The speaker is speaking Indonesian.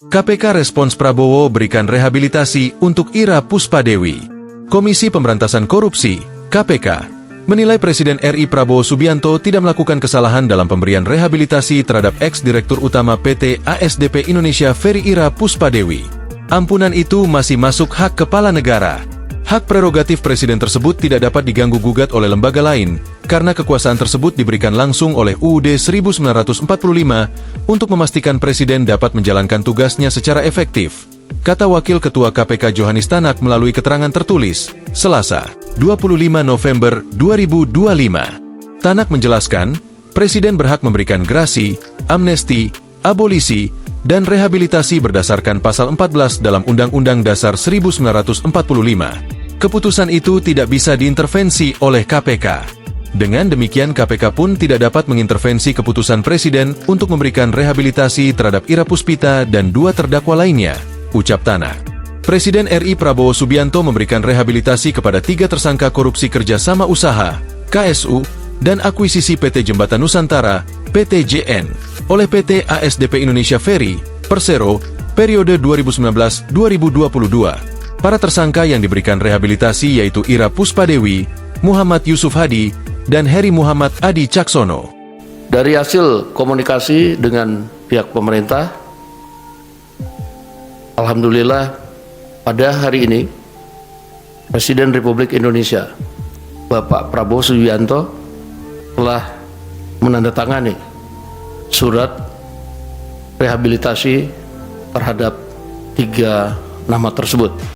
KPK respons Prabowo berikan rehabilitasi untuk Ira Puspadewi. Komisi Pemberantasan Korupsi, KPK, menilai Presiden RI Prabowo Subianto tidak melakukan kesalahan dalam pemberian rehabilitasi terhadap ex-direktur utama PT ASDP Indonesia Ferry Ira Puspadewi. Ampunan itu masih masuk hak kepala negara. Hak prerogatif Presiden tersebut tidak dapat diganggu-gugat oleh lembaga lain, karena kekuasaan tersebut diberikan langsung oleh UUD 1945 untuk memastikan Presiden dapat menjalankan tugasnya secara efektif, kata Wakil Ketua KPK Johanis Tanak melalui keterangan tertulis, Selasa, 25 November 2025. Tanak menjelaskan, Presiden berhak memberikan grasi, amnesti, abolisi, dan rehabilitasi berdasarkan Pasal 14 dalam Undang-Undang Dasar 1945. Keputusan itu tidak bisa diintervensi oleh KPK. Dengan demikian KPK pun tidak dapat mengintervensi keputusan Presiden untuk memberikan rehabilitasi terhadap Ira Puspita dan dua terdakwa lainnya, ucap Tanak. Presiden RI Prabowo Subianto memberikan rehabilitasi kepada 3 tersangka korupsi kerjasama usaha, KSU, dan akuisisi PT Jembatan Nusantara, PTJN, oleh PT ASDP Indonesia Ferry, Persero, periode 2019-2022. Para tersangka yang diberikan rehabilitasi yaitu Ira Puspadewi, Muhammad Yusuf Hadi, dan Heri Muhammad Adi Caksono. Dari hasil komunikasi dengan pihak pemerintah, alhamdulillah pada hari ini Presiden Republik Indonesia Bapak Prabowo Subianto telah menandatangani surat rehabilitasi terhadap 3 nama tersebut.